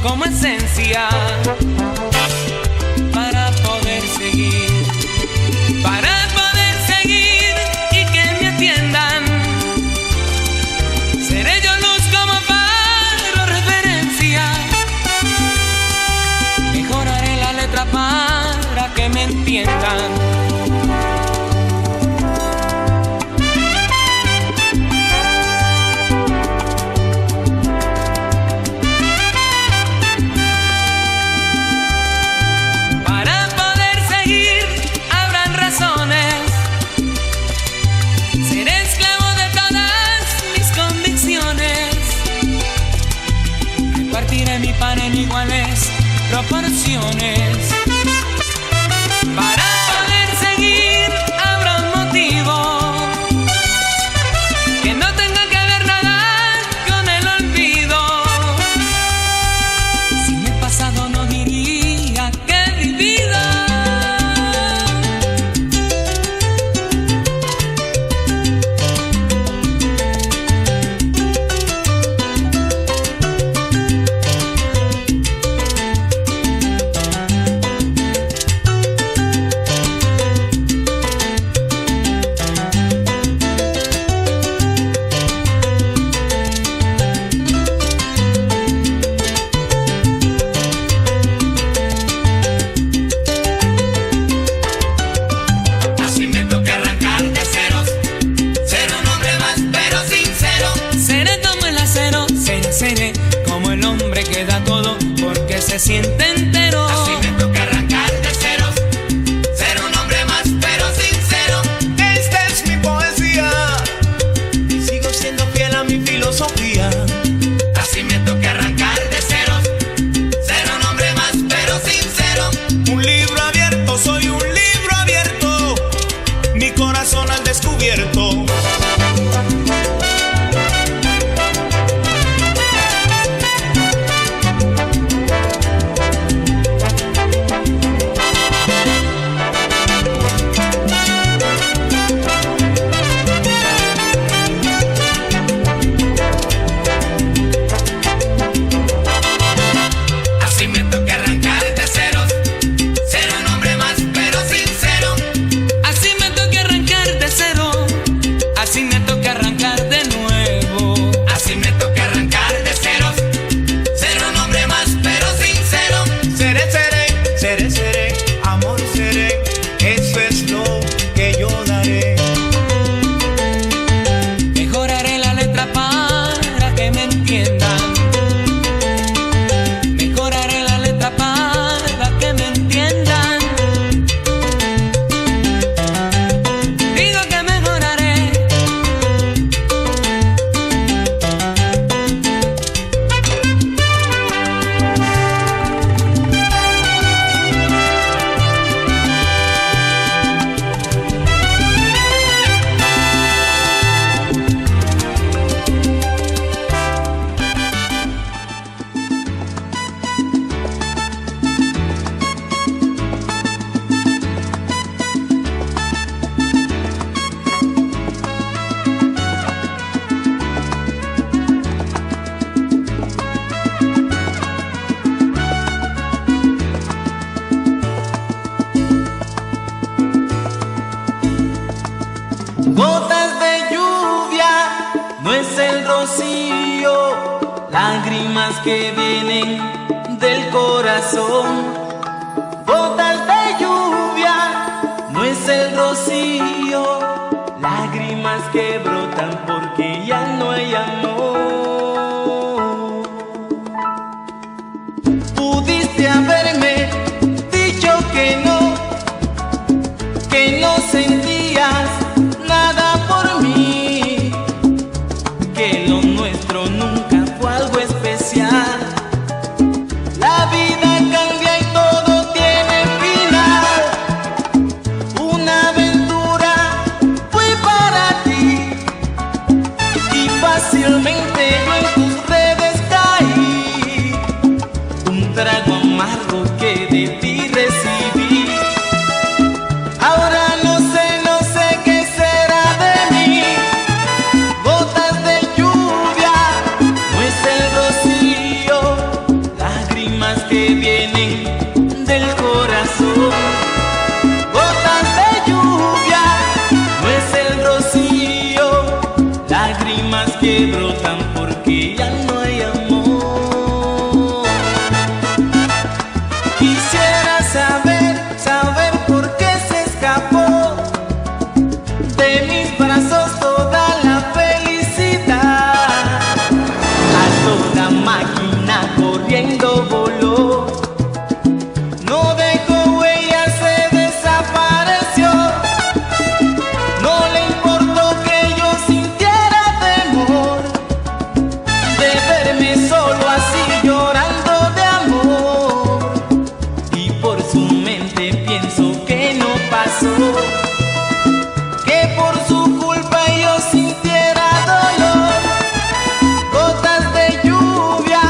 como esencia para poder seguir y que me atiendan. Seré yo luz como faro, referencia. Mejoraré la letra para que me entiendan. Mi pan en iguales proporciones. Para poder seguir habrá un motivo que no tenga que ver nada con el olvido. Sin el pasado no diría que he vivido. Seré como el hombre que da todo porque se siente entero. Así me toca arrancar de ceros, ser un hombre más pero sincero. Esta es mi poesía y sigo siendo fiel a mi filosofía. Así me toca arrancar de ceros, ser un hombre más pero sincero. Un libro abierto, soy un libro abierto, mi corazón al descubierto. Gotas de lluvia, no es el rocío, lágrimas que vienen del corazón. Gotas de lluvia, no es el rocío, lágrimas que brotan porque ya no hay amor. Pudiste haberme dicho que no sentías nada por mí, que lo nuestro nunca fue algo especial. La vida cambia y todo tiene final. Una aventura fue para ti y fácilmente yo en tus redes caí. Un trago amargo que de ti recibí. Ahora no sé qué será de mí. Gotas de lluvia, no es el rocío, lágrimas corriendo voló. No dejó huella, se desapareció. No le importó que yo sintiera temor de verme solo así llorando de amor. Y por su mente pienso que no pasó, que por su culpa yo sintiera dolor. Gotas de lluvia,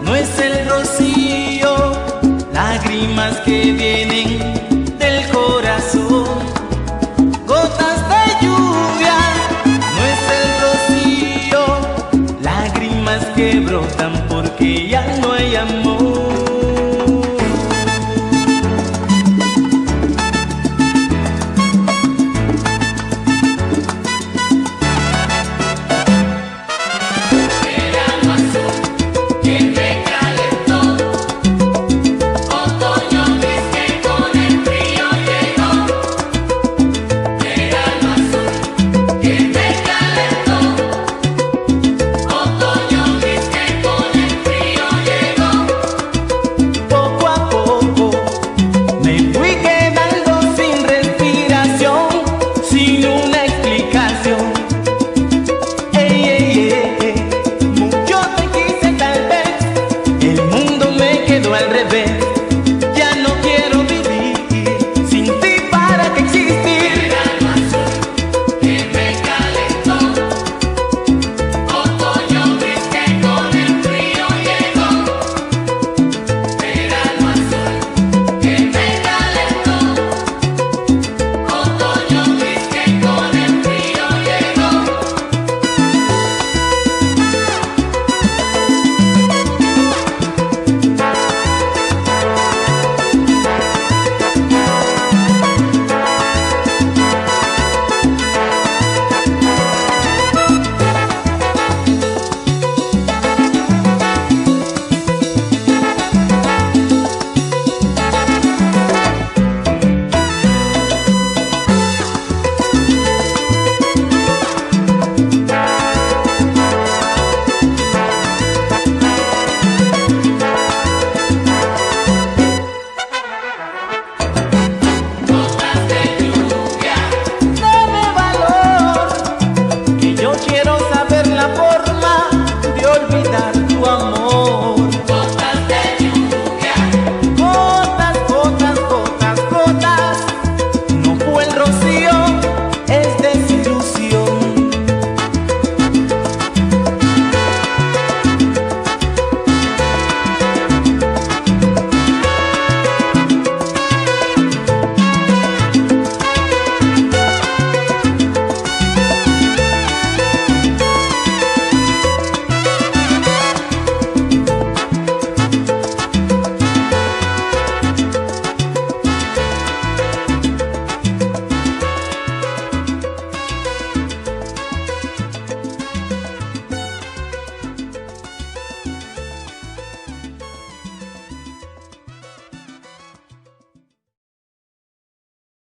no es el rocío, lágrimas que vienen del corazón. Gotas de lluvia, no es el rocío, lágrimas que brotan porque ya no hay amor.